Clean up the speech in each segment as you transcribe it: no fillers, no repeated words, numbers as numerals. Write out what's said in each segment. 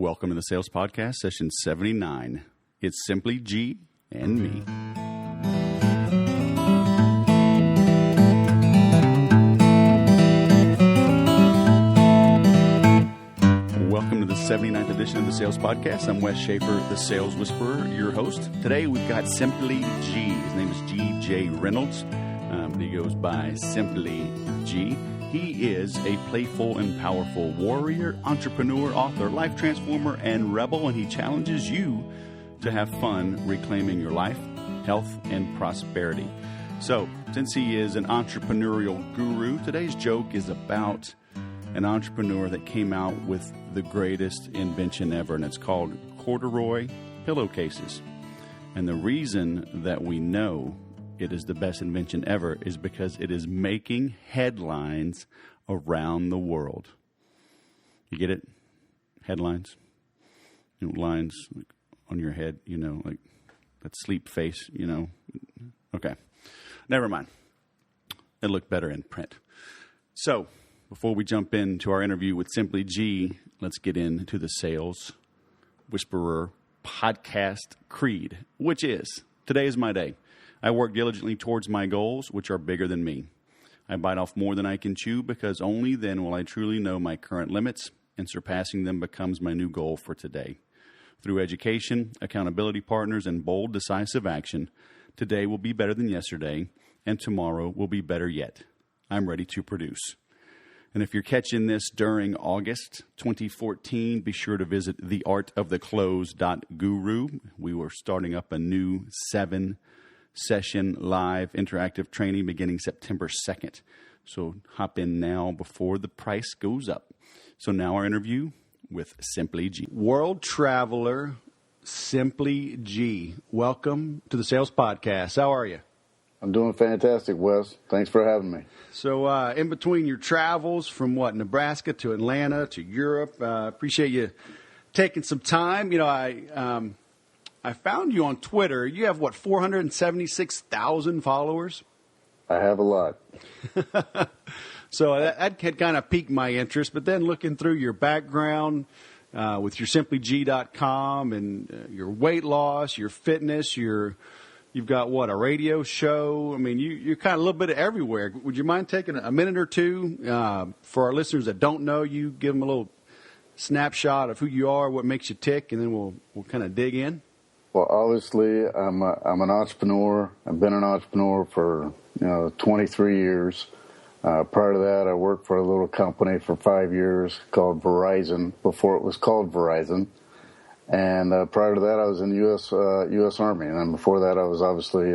Welcome to the Sales Podcast, session 79. It's simply G and me. Welcome to the 79th edition of the Sales Podcast. I'm Wes Schaefer, the Sales Whisperer, your host. Today we've got Simply G. His name is G.J. Reynolds. He goes by Simply G. He is a playful and powerful warrior, entrepreneur, author, life transformer, and rebel, and he challenges you to have fun reclaiming your life, health, and prosperity. So, since he is an entrepreneurial guru, today's joke is about an entrepreneur that came out with the greatest invention ever, and it's called corduroy pillowcases. And the reason that we know it is the best invention ever is because it is making headlines around the world. You get it? Headlines. You know, lines like on your head, you know, like that sleep face, you know. Okay. Never mind. It looked better in print. So, before we jump into our interview with Simply G, let's get into the Sales Whisperer podcast creed, which is, today is my day. I work diligently towards my goals, which are bigger than me. I bite off more than I can chew because only then will I truly know my current limits, and surpassing them becomes my new goal for today. Through education, accountability partners, and bold, decisive action, today will be better than yesterday, and tomorrow will be better yet. I'm ready to produce. And if you're catching this during August 2014, be sure to visit theartoftheclose.guru. We were starting up a new 7-session live interactive training beginning September 2nd. So hop in now before the price goes up. So now our interview with Simply G. World traveler, Simply G. Welcome to the Sales Podcast. How are you? I'm doing fantastic, Wes. Thanks for having me. So in between your travels from Nebraska to Atlanta to Europe, appreciate you taking some time. You know, I found you on Twitter. You have, 476,000 followers? I have a lot. So that had kind of piqued my interest. But then looking through your background with your simplyg.com and your weight loss, your fitness, you've got, a radio show. I mean, you're kind of a little bit of everywhere. Would you mind taking a minute or two for our listeners that don't know you, give them a little snapshot of who you are, what makes you tick, and then we'll kind of dig in? Well, obviously, I'm an entrepreneur. I've been an entrepreneur for 23 years. Prior to that, I worked for a little company for 5 years called Verizon, before it was called Verizon. And prior to that, I was in the U.S. Army. And then before that, I was obviously,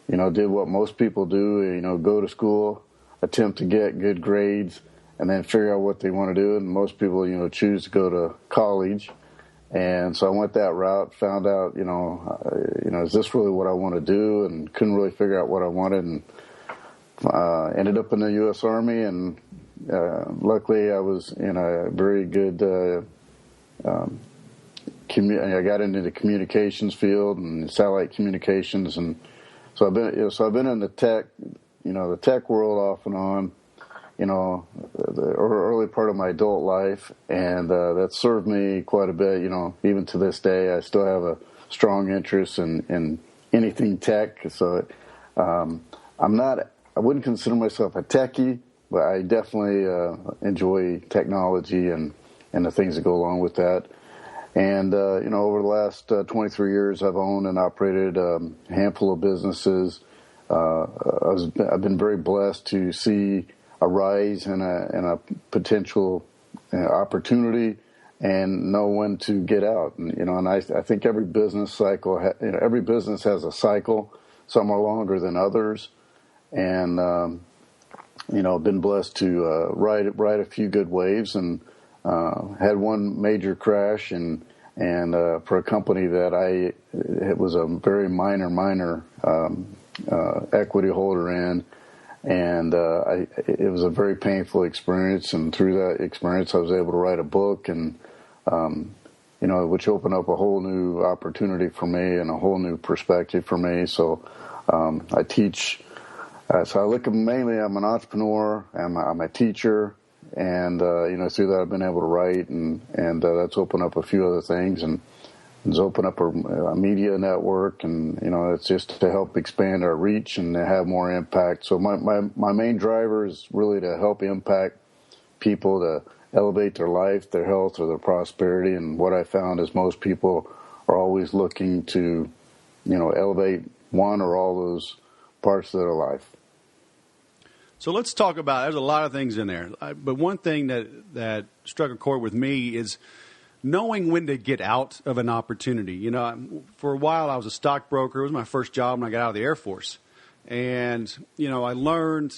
did what most people do, go to school, attempt to get good grades, and then figure out what they want to do. And most people, choose to go to college. And so I went that route, found out, is this really what I want to do? And couldn't really figure out what I wanted, and ended up in the U.S. Army. And luckily, I was in a very good I got into the communications field and satellite communications, and so I've been in the tech world off and on, the early part of my adult life, and that served me quite a bit. Even to this day, I still have a strong interest in anything tech. So I wouldn't consider myself a techie, but I definitely enjoy technology and the things that go along with that. And, over the last 23 years, I've owned and operated a handful of businesses. I've been very blessed to see a rise and a potential opportunity and know when to get out. And I think every business cycle, every business has a cycle. Some are longer than others. And, I've been blessed to ride a few good waves, and had one major crash, and for a company that it was a very minor equity holder in, and it was a very painful experience. And through that experience, I was able to write a book, and which opened up a whole new opportunity for me and a whole new perspective for me. So I teach. So I look at mainly, I'm an entrepreneur, I'm a teacher, and through that I've been able to write, and that's opened up a few other things, and it's opened up a media network, and it's just to help expand our reach and to have more impact. So my main driver is really to help impact people, to elevate their life, their health, or their prosperity. And what I found is most people are always looking to elevate one or all those parts of their life. So let's talk about, there's a lot of things in there, but one thing that struck a chord with me is knowing when to get out of an opportunity. For a while I was a stockbroker. It was my first job when I got out of the Air Force. And, I learned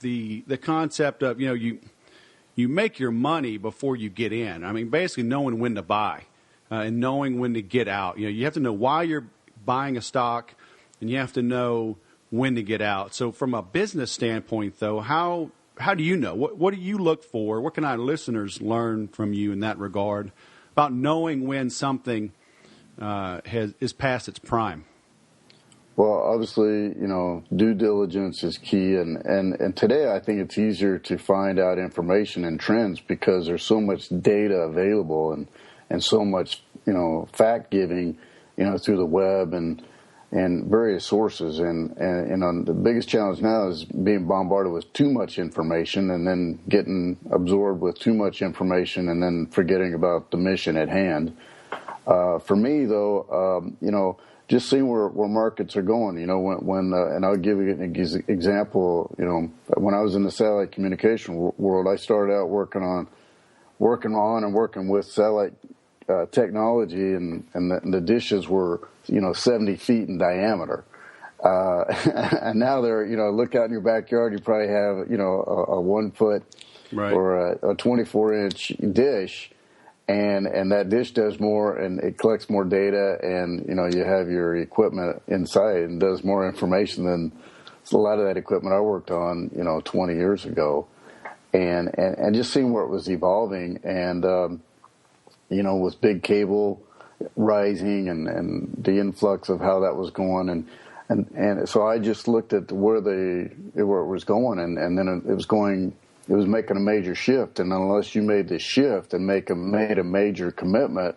the concept of, you make your money before you get in. I mean, basically knowing when to buy and knowing when to get out. You have to know why you're buying a stock, and you have to know when to get out. So from a business standpoint, though, how do you know? What do you look for? What can our listeners learn from you in that regard about knowing when something is past its prime? Well, obviously, due diligence is key, and today I think it's easier to find out information and trends because there's so much data available and so much fact giving through the web and various sources, and the biggest challenge now is being bombarded with too much information and then getting absorbed with too much information and then forgetting about the mission at hand. For me, though, just seeing where markets are going. When and I'll give you an example. When I was in the satellite communication world, I started out working with satellite technology, and the dishes were 70 feet in diameter, and now they're look out in your backyard, you probably have a 1 foot right. or a 24-inch dish, and that dish does more, and it collects more data, and you have your equipment inside and does more information than a lot of that equipment I worked on 20 years ago, and just seeing where it was evolving, and with big cable rising and the influx of how that was going, and so I just looked at where it was going, and then it was making a major shift, and unless you made the shift and made a major commitment,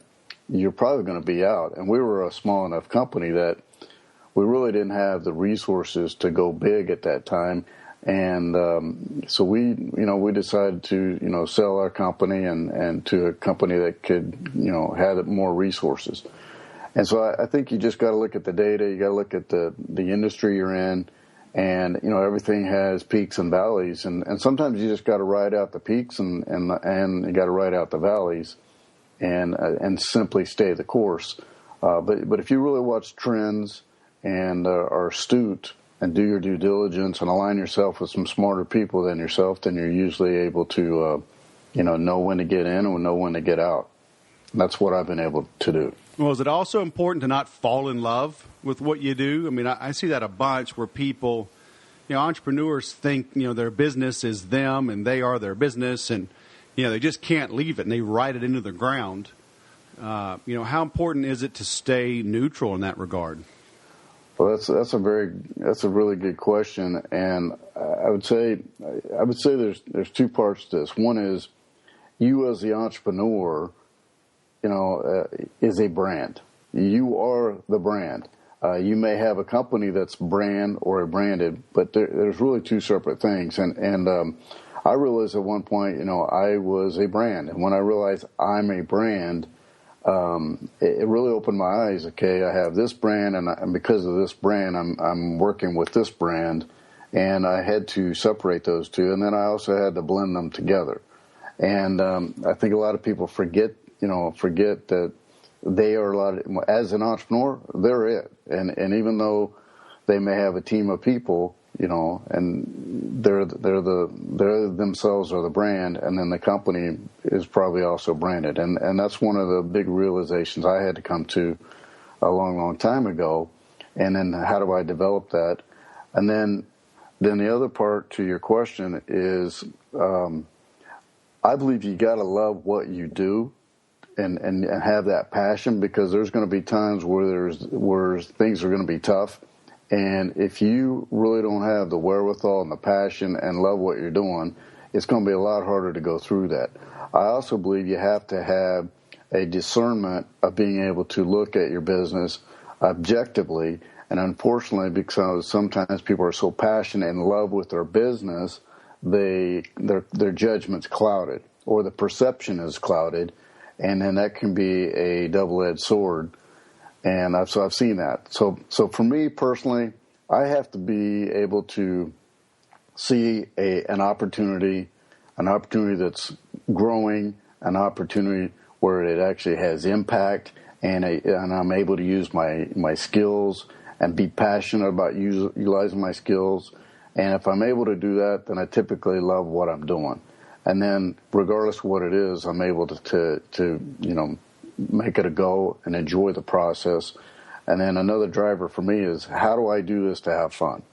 you're probably going to be out. And we were a small enough company that we really didn't have the resources to go big at that time. And so we decided to sell our company and to a company that could had more resources. And so I think you just got to look at the data. You got to look at the industry you're in, and everything has peaks and valleys. And sometimes you just got to ride out the peaks and you got to ride out the valleys, and simply stay the course. But if you really watch trends and are astute and do your due diligence and align yourself with some smarter people than yourself, then you're usually able to, know when to get in and know when to get out. And that's what I've been able to do. Well, is it also important to not fall in love with what you do? I mean, I see that a bunch where people, entrepreneurs think, their business is them and they are their business, and, they just can't leave it and they ride it into the ground. How important is it to stay neutral in that regard? Well, that's a really good question, and I would say there's two parts to this. One is you as the entrepreneur, is a brand. You are the brand. You may have a company that's brand or a branded, but there's really two separate things. And I realized at one point, I was a brand, and when I realized I'm a brand, it really opened my eyes. Okay, I have this brand, and because of this brand, I'm working with this brand, and I had to separate those two, and then I also had to blend them together. And I think a lot of people forget that they are as an entrepreneur, they're it, and even though they may have a team of people, and they're themselves are the brand, and then the company is probably also branded, and that's one of the big realizations I had to come to a long time ago. And then how do I develop that? And then the other part to your question is, I believe you got to love what you do and have that passion, because there's going to be times where things are going to be tough. And if you really don't have the wherewithal and the passion and love what you're doing, it's going to be a lot harder to go through that. I also believe you have to have a discernment of being able to look at your business objectively. And unfortunately, because sometimes people are so passionate and in love with their business, their judgment's clouded, or the perception is clouded, and then that can be a double-edged sword. And I've seen that. So for me personally, I have to be able to see an opportunity that's growing, an opportunity where it actually has impact, and I'm able to use my skills and be passionate about utilizing my skills. And if I'm able to do that, then I typically love what I'm doing. And then regardless of what it is, I'm able to make it a go and enjoy the process. And then another driver for me is, how do I do this to have fun?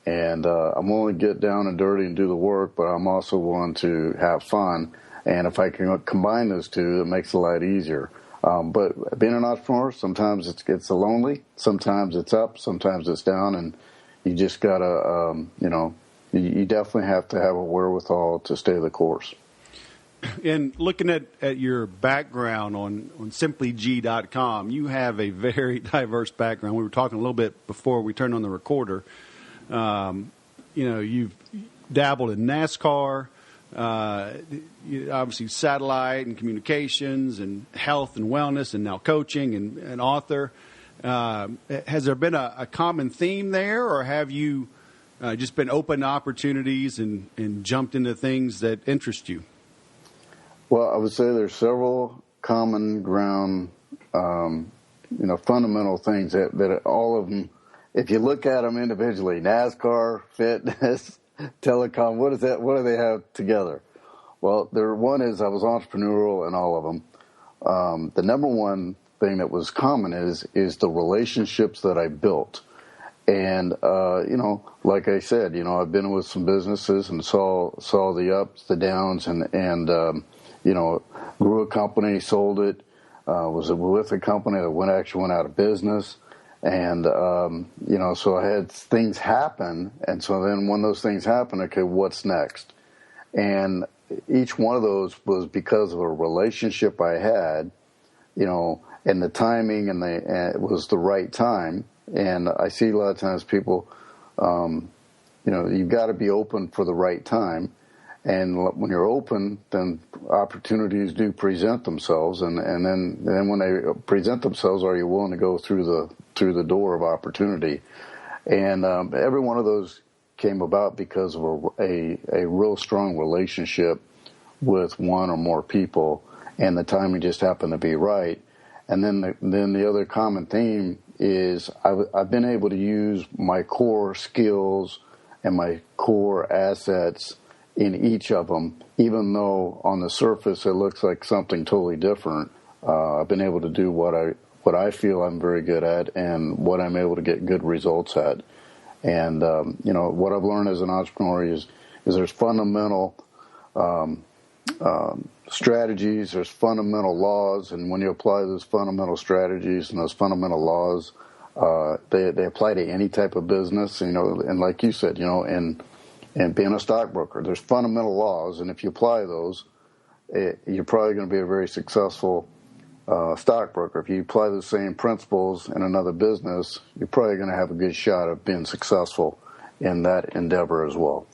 And I'm willing to get down and dirty and do the work, but I'm also willing to have fun. And if I can combine those two, it makes it a lot easier. But being an entrepreneur, sometimes it's lonely, sometimes it's up, sometimes it's down, and you just gotta, you definitely have to have a wherewithal to stay the course. And looking at your background on simplyg.com, you have a very diverse background. We were talking a little bit before we turned on the recorder. You've dabbled in NASCAR, obviously satellite and communications and health and wellness, and now coaching and author. Has there been a common theme there, or have you just been open to opportunities and jumped into things that interest you? Well, I would say there's several common ground, fundamental things that all of them, if you look at them individually, NASCAR, fitness, telecom, what do they have together? Well, one is I was entrepreneurial in all of them. The number one thing that was common is the relationships that I built. And, like I said, I've been with some businesses and saw the ups, the downs, and grew a company, sold it, was with a company that actually went out of business. And, so I had things happen. And so then when those things happen, okay, what's next? And each one of those was because of a relationship I had, and the timing and it was the right time. And I see a lot of times people, you've got to be open for the right time. And when you're open, then opportunities do present themselves. And then when they present themselves, are you willing to go through the door of opportunity? And every one of those came about because of a real strong relationship with one or more people, and the timing just happened to be right. And then the other common theme is I've been able to use my core skills and my core assets in each of them, even though on the surface it looks like something totally different. I've been able to do what I feel I'm very good at and what I'm able to get good results at. And what I've learned as an entrepreneur is there's fundamental strategies, there's fundamental laws, and when you apply those fundamental strategies and those fundamental laws, they apply to any type of business. And like you said, and being a stockbroker, there's fundamental laws, and if you apply those, you're probably going to be a very successful stockbroker. If you apply the same principles in another business, you're probably going to have a good shot of being successful in that endeavor as well.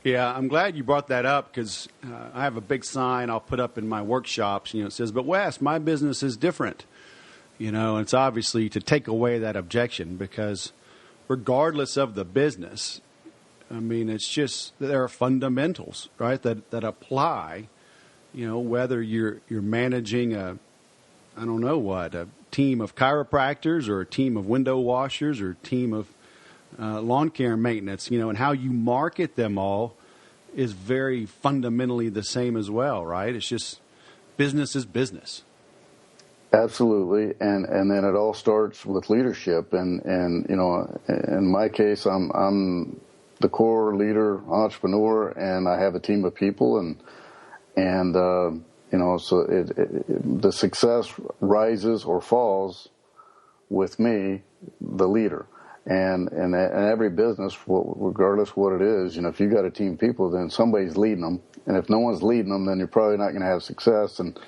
Yeah, I'm glad you brought that up, because I have a big sign I'll put up in my workshops. It says, "But Wes, my business is different." And it's obviously to take away that objection, because regardless of the business, it's just there are fundamentals, right, that apply. Whether you're managing a team of chiropractors or a team of window washers or a team of lawn care maintenance, and how you market them all is very fundamentally the same as well, right? It's just business is business. Absolutely, and then it all starts with leadership, and in my case, I'm the core leader, entrepreneur, and I have a team of people, and so the success rises or falls with me, the leader. And every business, regardless what it is, if you got a team of people, then somebody's leading them. And if no one's leading them, then you're probably not going to have success. And,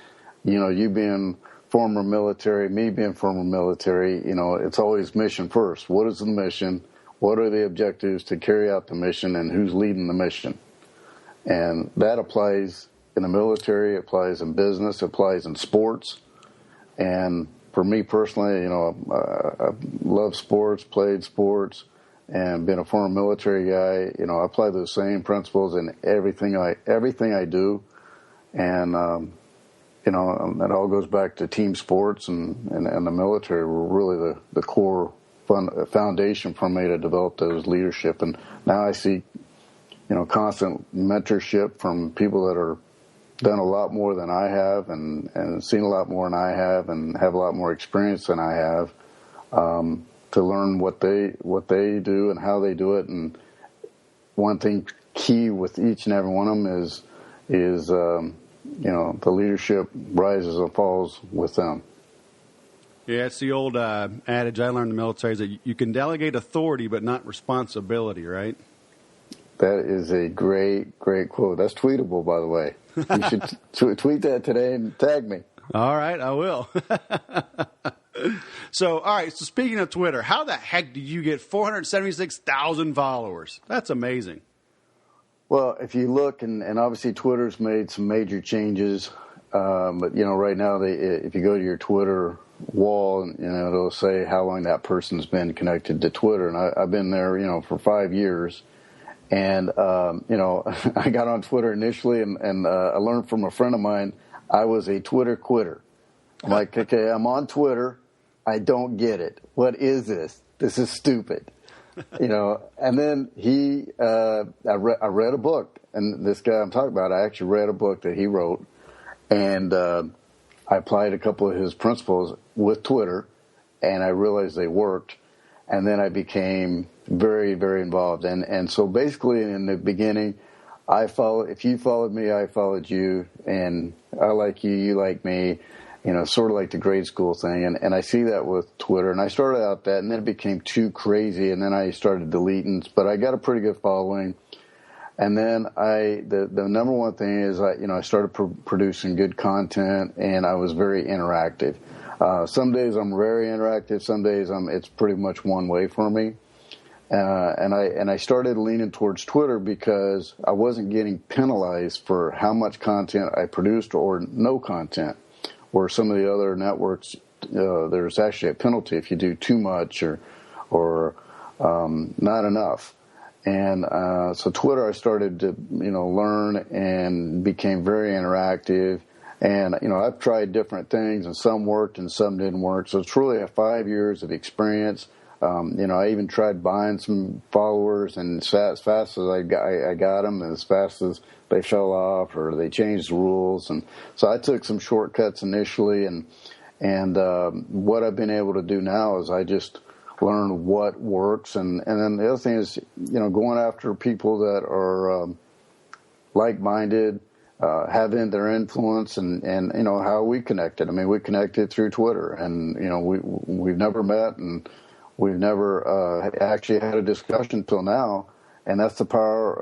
you being former military, me being former military, it's always mission first. What is the mission? What are the objectives to carry out the mission, and who's leading the mission? And that applies in the military, it applies in business, it applies in sports. And for me personally, I love sports, played sports, and being a former military guy, I apply those same principles in everything I do. And, it all goes back to team sports and the military were really the core foundation for me to develop those leadership. And now I see, constant mentorship from people that are done a lot more than I have and seen a lot more than I have and have a lot more experience than I have, to learn what they do and how they do it. And one thing key with each and every one of them is the leadership rises and falls with them. Yeah, it's the old adage I learned in the military is that you can delegate authority but not responsibility, right? That is a great, great quote. That's tweetable, by the way. You should tweet that today and tag me. All right, I will. So speaking of Twitter, how the heck did you get 476,000 followers? That's amazing. Well, if you look, and obviously Twitter's made some major changes, but, right now, if you go to your Twitter wall, it'll say how long that person's been connected to Twitter. And I've been there, for 5 years. And, I got on Twitter initially, and I learned from a friend of mine I was a Twitter quitter. I'm like, okay, I'm on Twitter. I don't get it. What is this? This is stupid. And then I read a book. And this guy I'm talking about, I actually read a book that he wrote. And I applied a couple of his principles with Twitter, and I realized they worked. And then I became very, very involved. And so basically in the beginning, if you followed me, I followed you, and I like you, you like me, sort of like the grade school thing. And I see that with Twitter. And I started out that, and then it became too crazy, and then I started deleting. But I got a pretty good following. And then the number one thing is I started producing good content, and I was very interactive. Some days I'm very interactive. Some days it's pretty much one way for me. And I started leaning towards Twitter because I wasn't getting penalized for how much content I produced or no content. Where some of the other networks, there's actually a penalty if you do too much or not enough. And so Twitter, I started to learn and became very interactive. And I've tried different things, and some worked and some didn't work. So it's really 5 years of experience. I even tried buying some followers, and as fast as I got them, and as fast as they fell off or they changed the rules. And so I took some shortcuts initially, and what I've been able to do now is I just learn what works. And then the other thing is, going after people that are like-minded, having their influence, and how we connected. I mean, we connected through Twitter, and we've never met, and we've never actually had a discussion till now, and that's the power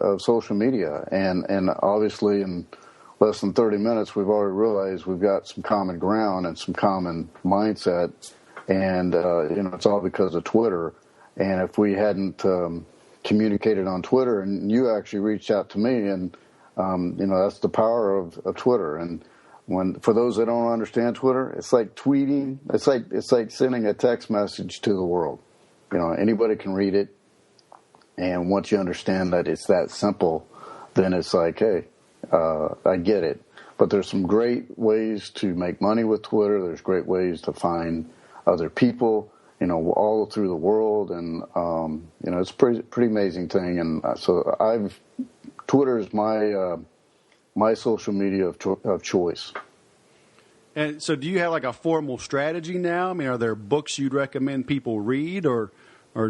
of social media. And obviously, in less than 30 minutes, we've already realized we've got some common ground and some common mindset, and it's all because of Twitter. And if we hadn't communicated on Twitter, and you actually reached out to me, and that's the power of Twitter. And for those that don't understand Twitter, it's like tweeting. It's like sending a text message to the world. Anybody can read it. And once you understand that it's that simple, then it's like, hey, I get it. But there's some great ways to make money with Twitter. There's great ways to find other people, all through the world. And, it's a pretty amazing thing. And so Twitter is my social media of choice. And so do you have like a formal strategy now? I mean, are there books you'd recommend people read, or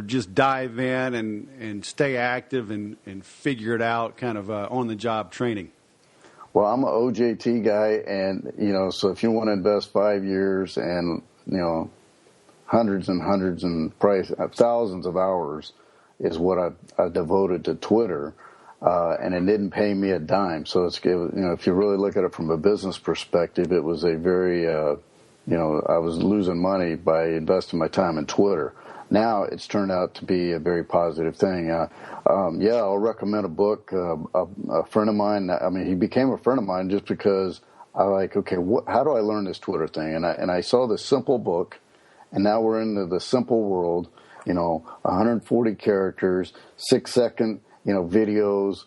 just dive in and stay active and figure it out, kind of on-the-job training? Well, I'm an OJT guy, and, so if you want to invest 5 years and, hundreds and hundreds and probably thousands of hours is what I devoted to Twitter, and it didn't pay me a dime. So if you really look at it from a business perspective, it was a very I was losing money by investing my time in Twitter. Now it's turned out to be a very positive thing. I'll recommend a book. A friend of mine, he became a friend of mine just because I how do I learn this Twitter thing? And I saw this simple book, and now we're into the simple world, 140 characters, 6-second, videos,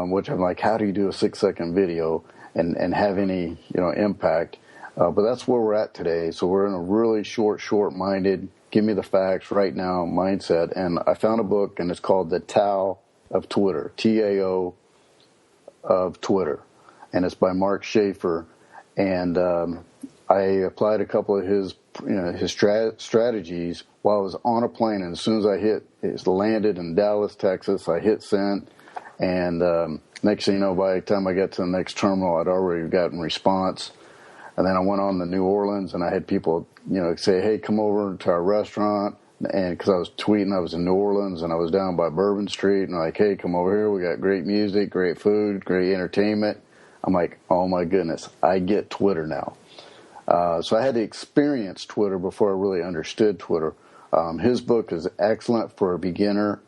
which I'm like, how do you do a 6-second video and have any, impact? But that's where we're at today. So we're in a really short-minded, give me the facts right now mindset. And I found a book, and it's called The Tao of Twitter, Tao of Twitter. And it's by Mark Schaefer. And I applied a couple of his strategies while I was on a plane. And as soon as it landed in Dallas, Texas, I hit send. And next thing you know, by the time I got to the next terminal, I'd already gotten response. And then I went on to New Orleans, and I had people, say, hey, come over to our restaurant. And because I was tweeting, I was in New Orleans, and I was down by Bourbon Street, and like, hey, come over here. We got great music, great food, great entertainment. I'm like, oh, my goodness, I get Twitter now. So I had to experience Twitter before I really understood Twitter. His book is excellent for a beginner.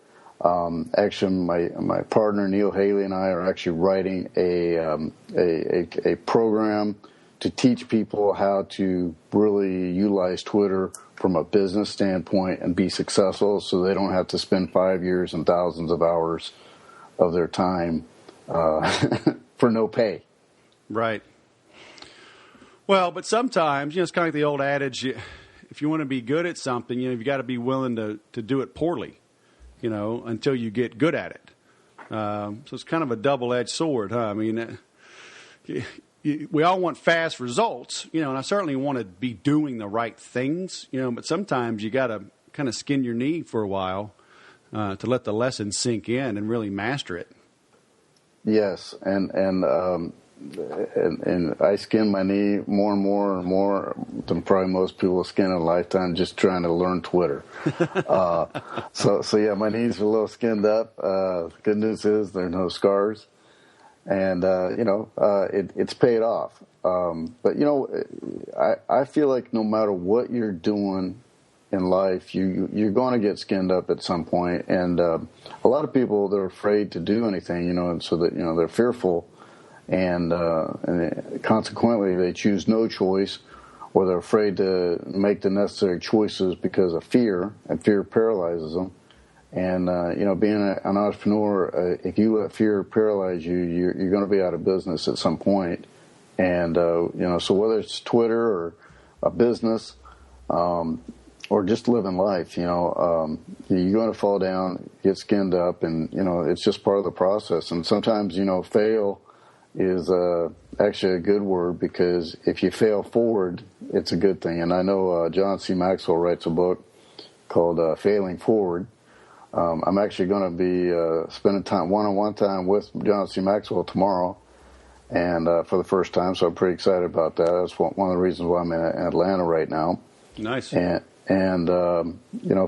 Actually, my partner, Neil Haley, and I are actually writing a program to teach people how to really utilize Twitter from a business standpoint and be successful so they don't have to spend 5 years and thousands of hours of their time for no pay. Right. Well, but sometimes, it's kind of like the old adage, if you want to be good at something, you've got to be willing to do it poorly, until you get good at it. So it's kind of a double-edged sword, huh? We all want fast results, and I certainly want to be doing the right things, but sometimes you got to kind of skin your knee for a while to let the lesson sink in and really master it. Yes, and I skin my knee more and more than probably most people skin in a lifetime just trying to learn Twitter. So yeah, my knees are a little skinned up. The good news is there are no scars. And, it's paid off. But, I feel like no matter what you're doing in life, you're going to get skinned up at some point. And a lot of people, they're afraid to do anything, and so that, they're fearful. And consequently, they choose no choice, or they're afraid to make the necessary choices because of fear, and fear paralyzes them. And, being an entrepreneur, if you let fear paralyze you, you're going to be out of business at some point. And, so whether it's Twitter or a business, or just living life, you're going to fall down, get skinned up, and, it's just part of the process. And sometimes, fail is actually a good word, because if you fail forward, it's a good thing. And I know John C. Maxwell writes a book called Failing Forward. I'm actually going to be spending one-on-one time with John C. Maxwell tomorrow, and for the first time, so I'm pretty excited about that. That's one of the reasons why I'm in Atlanta right now. Nice. And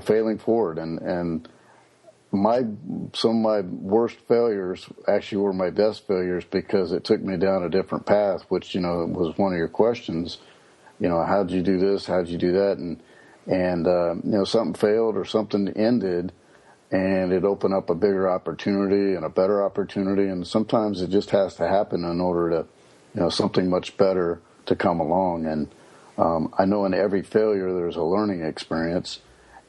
failing forward, and some of my worst failures actually were my best failures, because it took me down a different path, which was one of your questions. How'd you do this? How'd you do that? And something failed or something ended, and it opened up a bigger opportunity and a better opportunity. And sometimes it just has to happen in order to, something much better to come along. And I know in every failure there's a learning experience,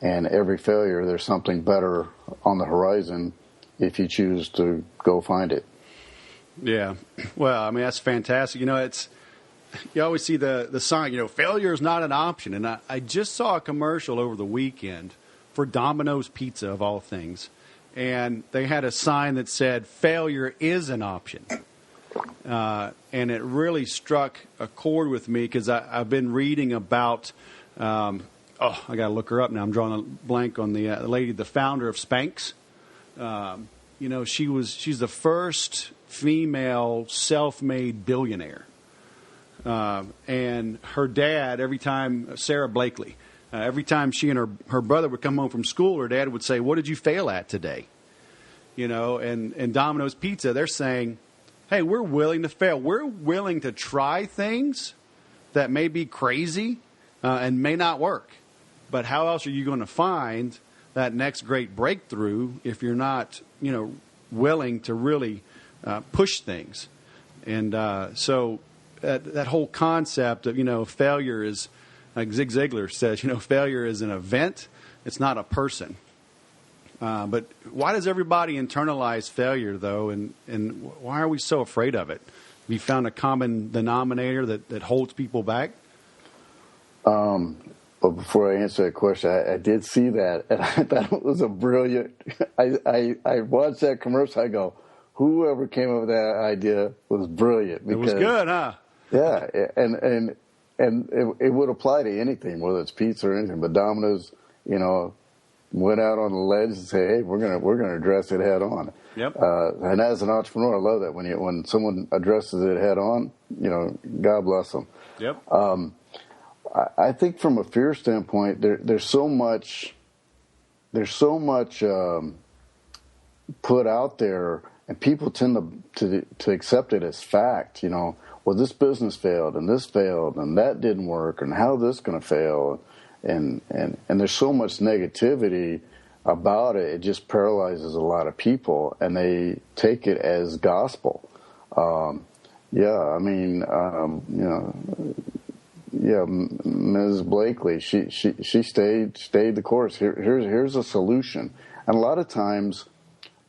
and every failure there's something better on the horizon if you choose to go find it. Yeah. Well, that's fantastic. You always see the sign, failure is not an option. And I just saw a commercial over the weekend for Domino's Pizza, of all things. And they had a sign that said, failure is an option. And it really struck a chord with me, because I've been reading about, I got to look her up now. I'm drawing a blank on the lady, the founder of Spanx. She's the first female self-made billionaire. And her dad, every time, Sarah Blakely, Every time she and her brother would come home from school, her dad would say, "What did you fail at today?" And Domino's Pizza, they're saying, "Hey, we're willing to fail. We're willing to try things that may be crazy and may not work. But how else are you going to find that next great breakthrough if you're not, willing to really push things?" And so that whole concept of, failure is, like Zig Ziglar says, failure is an event. It's not a person. But why does everybody internalize failure, though, and why are we so afraid of it? Have you found a common denominator that holds people back? But before I answer that question, I did see that, and I thought it was a brilliant. I watched that commercial. I go, whoever came up with that idea was brilliant. Because, it was good, huh? Yeah, and it would apply to anything, whether it's pizza or anything. But Domino's, went out on the ledge and say, "Hey, we're gonna address it head on." Yep. And as an entrepreneur, I love that when someone addresses it head on. God bless them. Yep. I think from a fear standpoint, there's so much put out there, and people tend to accept it as fact. Well, this business failed, and this failed, and that didn't work, and how this going to fail, and there's so much negativity about it. It just paralyzes a lot of people, and they take it as gospel. Ms. Blakely, she stayed the course. Here's a solution. And a lot of times,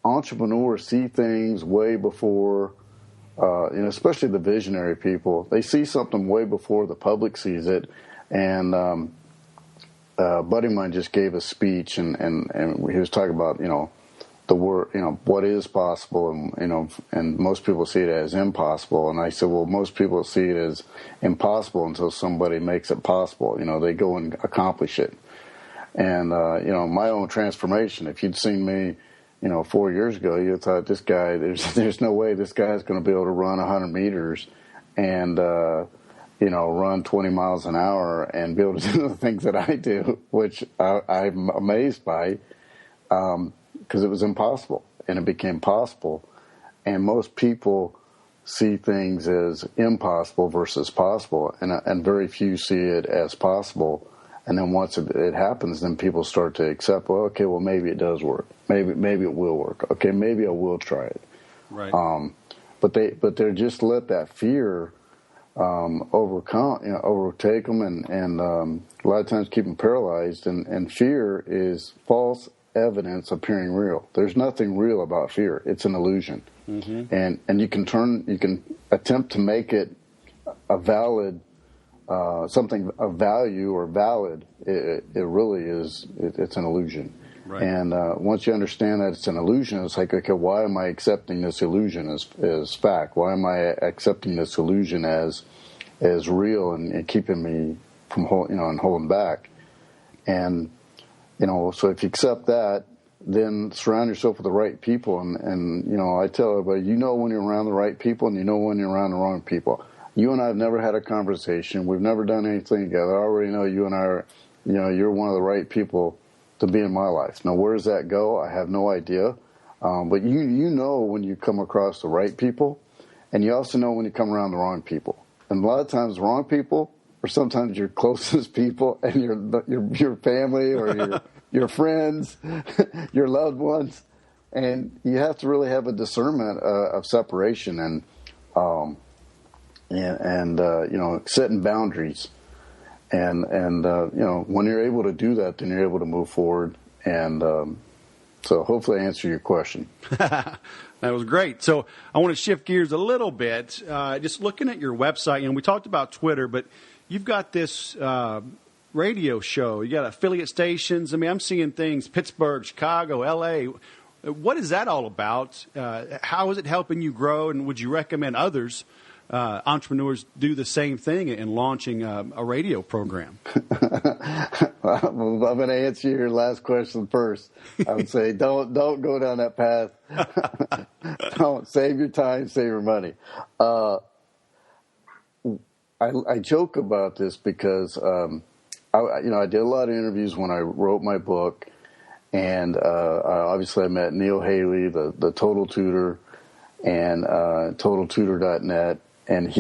entrepreneurs see things way before, especially the visionary people. They see something way before the public sees it. And a buddy of mine just gave a speech, and he was talking about the word, what is possible, and most people see it as impossible. And I said, well, most people see it as impossible until somebody makes it possible. They go and accomplish it. And my own transformation. If you'd seen me, 4 years ago, you thought this guy, there's no way this guy's going to be able to run 100 meters and run 20 miles an hour and be able to do the things that I do, which I'm amazed by. Because it was impossible, and it became possible. And most people see things as impossible versus possible, and very few see it as possible. And then once it happens, then people start to accept, well, okay, well, maybe it does work. Maybe it will work. Okay, maybe I will try it. Right. But they're just let that fear overtake them, and a lot of times keep them paralyzed. And fear is false evidence appearing real. There's nothing real about fear. It's an illusion. Mm-hmm. And you can attempt to make it a valid, something of value or valid. It really is. It's an illusion. Right. And once you understand that it's an illusion, it's like, okay, why am I accepting this illusion as fact? Why am I accepting this illusion as real and keeping me from holding back? And so if you accept that, then surround yourself with the right people. And I tell everybody, when you're around the right people, and when you're around the wrong people. You and I have never had a conversation. We've never done anything together. I already know you and I are, you're one of the right people to be in my life. Now, where does that go? I have no idea. But you know when you come across the right people, and you also know when you come around the wrong people. And a lot of times, the wrong people or sometimes your closest people and your family or your friends, your loved ones, and you have to really have a discernment of separation and setting boundaries, and when you're able to do that, then you're able to move forward. And so hopefully I answer your question. That was great. So I want to shift gears a little bit. Just looking at your website, we talked about Twitter, but you've got this radio show. You got affiliate stations. I mean, I'm seeing things, Pittsburgh, Chicago, L.A. What is that all about? How is it helping you grow? And would you recommend others, entrepreneurs, do the same thing in launching a radio program? Well, I'm going to answer your last question first. I would say don't go down that path. Don't save your time, save your money. I joke about this because I did a lot of interviews when I wrote my book, and obviously I met Neil Haley, the Total Tutor, and TotalTutor.net, and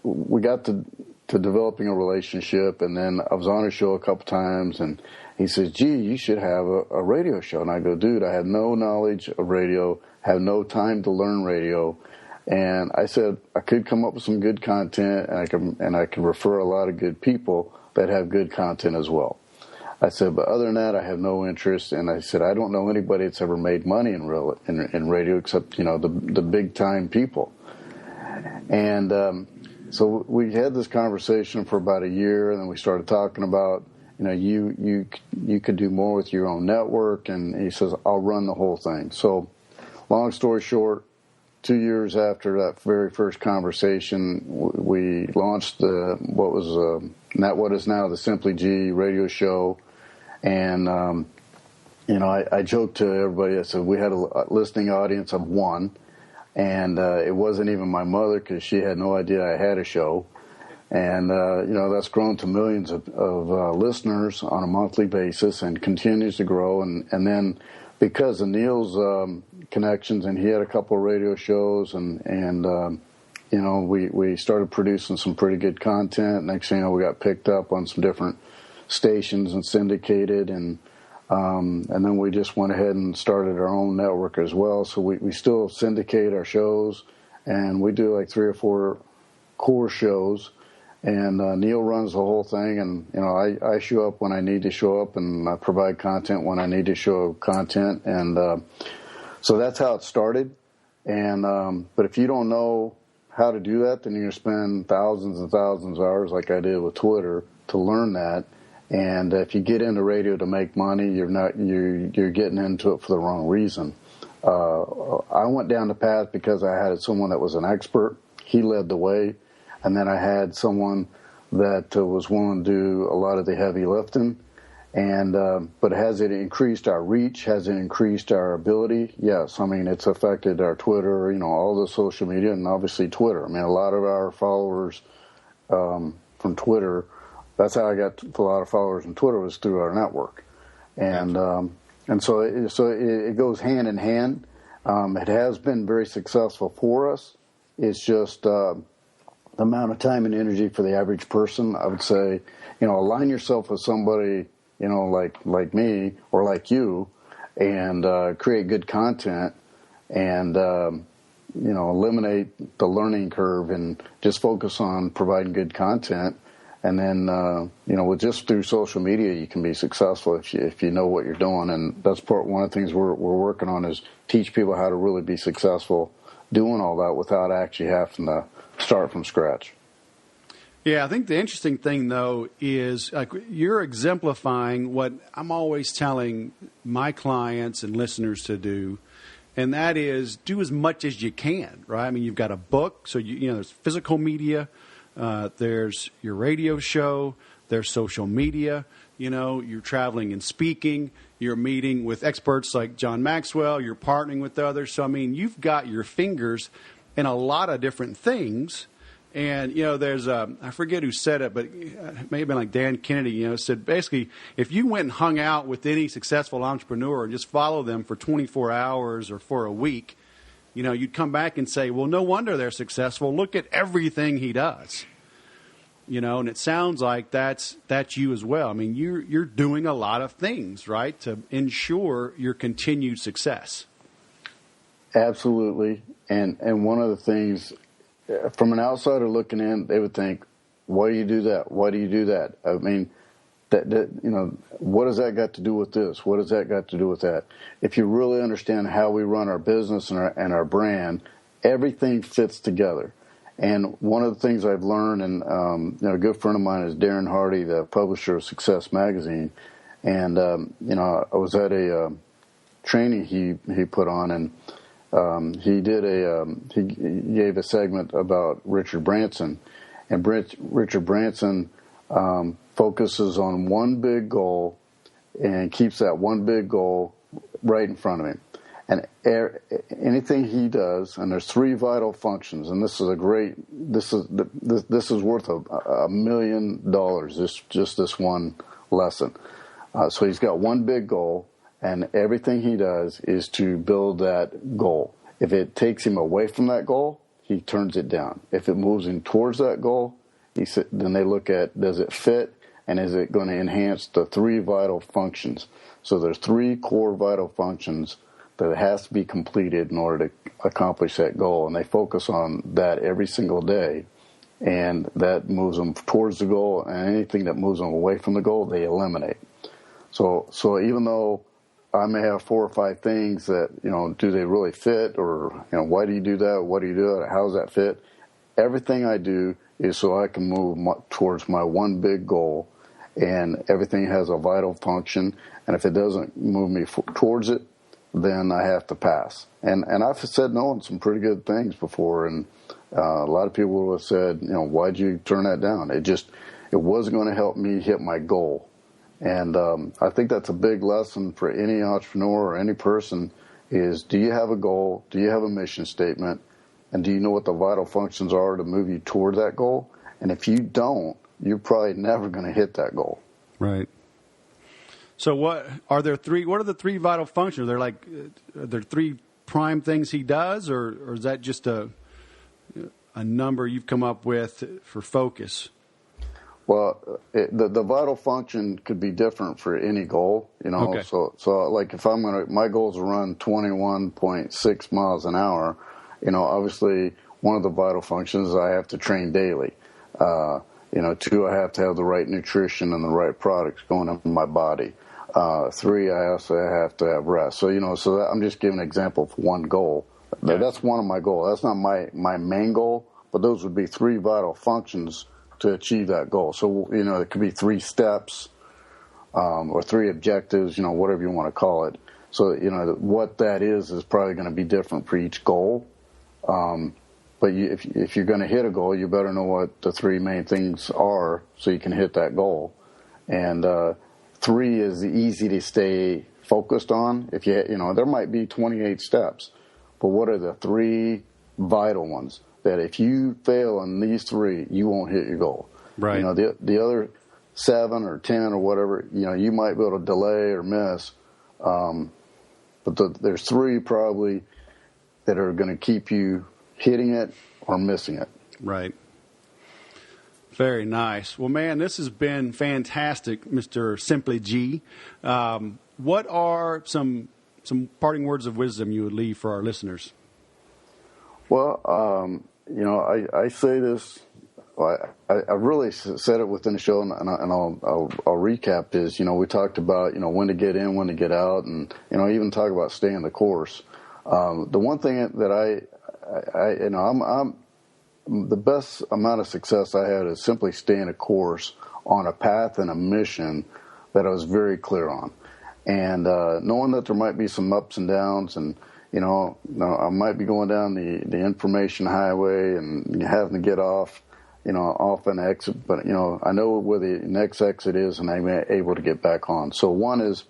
we got to developing a relationship, and then I was on his show a couple times, and he says, "Gee, you should have a radio show." And I go, "Dude, I have no knowledge of radio, have no time to learn radio." And I said I could come up with some good content, and I could refer a lot of good people that have good content as well. I said, but other than that, I have no interest. And I said, I don't know anybody that's ever made money in radio except the big time people. And so we had this conversation for about a year, and then we started talking about you could do more with your own network. And he says, I'll run the whole thing. So long story short, 2 years after that very first conversation, we launched what is now the Simply G radio show. And, I joked to everybody, I said we had a listening audience of 1, and it wasn't even my mother because she had no idea I had a show. And, that's grown to millions of listeners on a monthly basis and continues to grow. And then because of Neil's connections, and he had a couple of radio shows, and we started producing some pretty good content. Next thing you know, we got picked up on some different stations and syndicated, and then we just went ahead and started our own network as well. So we still syndicate our shows, and we do like 3 or 4 core shows, and Neil runs the whole thing. And I show up when I need to show up, and I provide content when I need to show content, and so that's how it started. And but if you don't know how to do that, then you're going to spend thousands and thousands of hours, like I did with Twitter, to learn that. And if you get into radio to make money, you're getting into it for the wrong reason. I went down the path because I had someone that was an expert. He led the way, and then I had someone that was willing to do a lot of the heavy lifting. And but has it increased our reach? Has it increased our ability? Yes. I mean, it's affected our Twitter, all the social media, and obviously Twitter. I mean, a lot of our followers from Twitter. That's how I got a lot of followers on Twitter, was through our network, and so it goes hand in hand. It has been very successful for us. It's just the amount of time and energy for the average person. I would say, align yourself with somebody, like me or like you, and create good content, and eliminate the learning curve and just focus on providing good content. And then, with just through social media, you can be successful if you know what you're doing. And that's one of the things we're working on, is teach people how to really be successful doing all that without actually having to start from scratch. Yeah, I think the interesting thing, though, is you're exemplifying what I'm always telling my clients and listeners to do, and that is do as much as you can, right? I mean, you've got a book, so there's physical media. There's your radio show, there's social media, you're traveling and speaking, you're meeting with experts like John Maxwell, you're partnering with others. So, I mean, you've got your fingers in a lot of different things. And, there's I forget who said it, but it may have been like Dan Kennedy, said basically if you went and hung out with any successful entrepreneur and just follow them for 24 hours or for a week, you'd come back and say, well, no wonder they're successful. Look at everything he does. And it sounds like that's you as well. I mean, you're doing a lot of things, right, to ensure your continued success. Absolutely. And one of the things, from an outsider looking in, they would think, why do you do that? Why do you do that? I mean, what does that got to do with this? What does that got to do with that? If you really understand how we run our business and our brand, everything fits together. And one of the things I've learned, and a good friend of mine is Darren Hardy, the publisher of Success Magazine, and I was at a training he put on, and he gave a segment about Richard Branson, and Richard Branson focuses on one big goal and keeps that one big goal right in front of him. And anything he does, and there's 3 vital functions, and this is worth $1 million. Just this one lesson. So he's got one big goal, and everything he does is to build that goal. If it takes him away from that goal, he turns it down. If it moves him towards that goal, then they look at, does it fit, and is it going to enhance the 3 vital functions? So there's 3 core vital functions that has to be completed in order to accomplish that goal, and they focus on that every single day, and that moves them towards the goal, and anything that moves them away from the goal, they eliminate. So even though I may have 4 or 5 things that, do they really fit, or, why do you do that? What do you do? How does that fit? Everything I do is so I can move towards my one big goal, and everything has a vital function, and if it doesn't move me towards it, then I have to pass. And I've said no on some pretty good things before, and a lot of people have said, why'd you turn that down? It wasn't going to help me hit my goal. And I think that's a big lesson for any entrepreneur or any person is, do you have a goal? Do you have a mission statement? And do you know what the vital functions are to move you toward that goal? And if you don't, you're probably never going to hit that goal. Right. So what are the 3 vital functions? Are there 3 prime things he does, or is that just a number you've come up with for focus? Well, the vital function could be different for any goal, Okay. So like if my goal is to run 21.6 miles an hour, obviously one of the vital functions is I have to train daily. 2, I have to have the right nutrition and the right products going in my body. 3, I also have to have rest. So, I'm just giving an example for one goal. Yeah. That's one of my goals. That's not my main goal, but those would be 3 vital functions to achieve that goal. So, it could be 3 steps, or 3 objectives, whatever you want to call it. So, what that is probably going to be different for each goal. But if you're going to hit a goal, you better know what the 3 main things are so you can hit that goal. And 3 is easy to stay focused on. If there might be 28 steps, but what are the 3 vital ones that if you fail in these 3, you won't hit your goal? Right. The other 7 or 10 or whatever, you might be able to delay or miss. But there's 3 probably that are going to keep you hitting it or missing it. Right. Very nice. Well, man, this has been fantastic, Mr. Simply G. What are some parting words of wisdom you would leave for our listeners? Well, I say this. I really said it within the show, and I'll recap this. We talked about when to get in, when to get out, and even talk about staying the course. The one thing that I'm the best amount of success I had is simply staying a course on a path and a mission that I was very clear on, and knowing that there might be some ups and downs, and I might be going down the information highway and having to get off an exit, but I know where the next exit is, and I'm able to get back on. So one is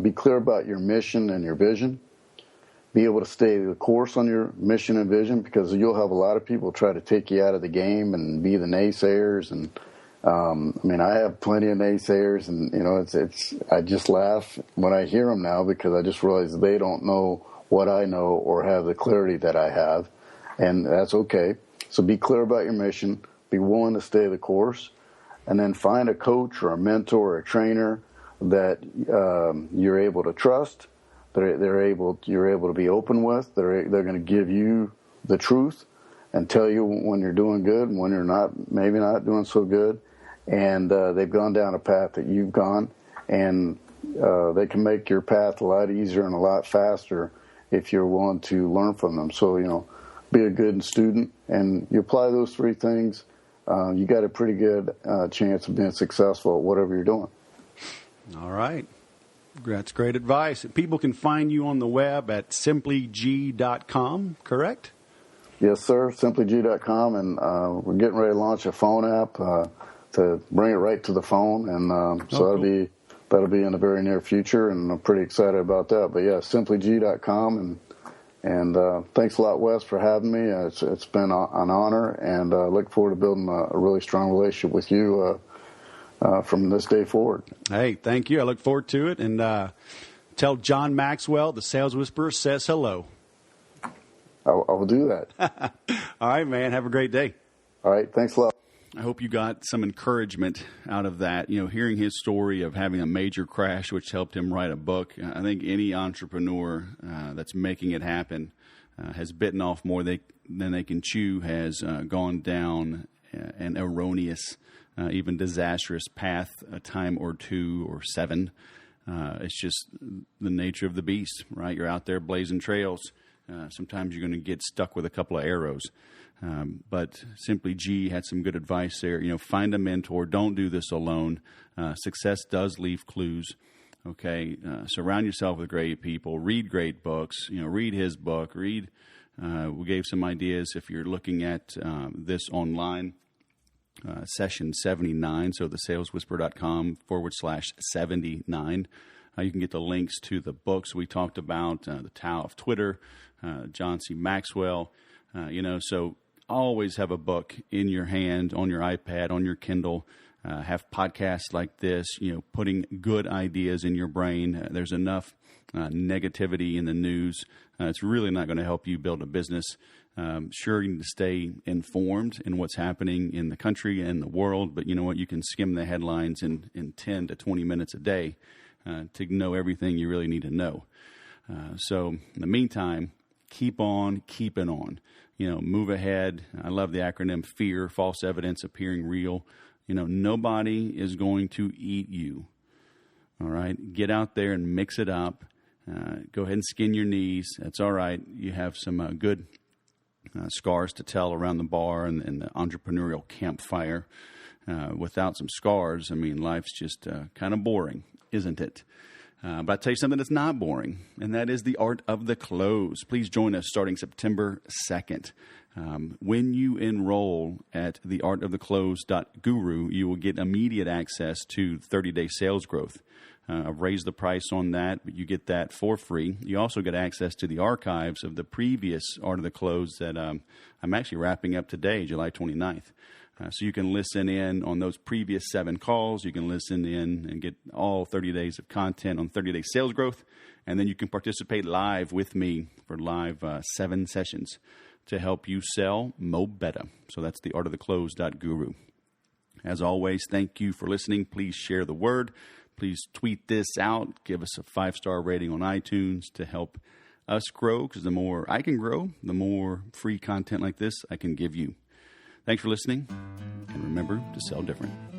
be clear about your mission and your vision. Be able to stay the course on your mission and vision, because you'll have a lot of people try to take you out of the game and be the naysayers. And I have plenty of naysayers, and I just laugh when I hear them now, because I just realize they don't know what I know or have the clarity that I have, and that's okay. So be clear about your mission. Be willing to stay the course, and then find a coach or a mentor or a trainer that you're able to trust. You're able to be open with. They're going to give you the truth and tell you when you're doing good and when you're maybe not doing so good. And they've gone down a path that you've gone, and they can make your path a lot easier and a lot faster if you're willing to learn from them. So be a good student, and you apply those 3 things, you got a pretty good chance of being successful at whatever you're doing. All right. That's great advice. People can find you on the web at simplyg.com, correct? Yes, sir, simplyg.com, and we're getting ready to launch a phone app to bring it right to the phone, and so that'll be in the very near future, and I'm pretty excited about that. But yeah, simplyg.com, and And thanks a lot, Wes, for having me. It's been an honor, and I look forward to building a really strong relationship with you from this day forward. Hey, thank you. I look forward to it. And tell John Maxwell, the Sales Whisperer, says hello. I will do that. All right, man. Have a great day. All right. Thanks a lot. I hope you got some encouragement out of that. You know, hearing his story of having a major crash, which helped him write a book. I think any entrepreneur that's making it happen has bitten off more than they can chew, has gone down an erroneous, even disastrous path, a time or two or seven. It's just the nature of the beast, right? You're out there blazing trails. Sometimes you're going to get stuck with a couple of arrows. But Simply G had some good advice there. You know, find a mentor. Don't do this alone. Success does leave clues. Okay, surround yourself with great people. Read great books. You know, read his book. We gave some ideas if you're looking at this online. Session 79. So thesaleswhisper.com/79. You can get the links to the books we talked about, The Tao of Twitter, John C. Maxwell. So always have a book in your hand, on your iPad, on your Kindle. Have podcasts like this, putting good ideas in your brain. There's enough negativity in the news. It's really not going to help you build a business. Sure, you need to stay informed in what's happening in the country and the world, but you know what? You can skim the headlines in 10 to 20 minutes a day to know everything you really need to know. So in the meantime, keep on keeping on. Move ahead. I love the acronym FEAR, false evidence appearing real. Nobody is going to eat you. All right. Get out there and mix it up. Go ahead and skin your knees. That's all right. You have some good scars to tell around the bar and the entrepreneurial campfire. Without some scars, life's just kind of boring, isn't it? But I'll tell you something that's not boring, and that is the art of the close. Please join us starting September 2nd. When you enroll at theartoftheclose.guru, you will get immediate access to 30-day sales growth. I've raised the price on that, but you get that for free. You also get access to the archives of the previous Art of the Close that I'm actually wrapping up today, July 29th. So you can listen in on those previous 7 calls. You can listen in and get all 30 days of content on 30-day sales growth. And then you can participate live with me for live 7 sessions to help you sell mo better. So that's theartoftheclose.guru. As always, thank you for listening. Please share the word. Please tweet this out. Give us a 5-star rating on iTunes to help us grow, because the more I can grow, the more free content like this I can give you. Thanks for listening, and remember to sell different.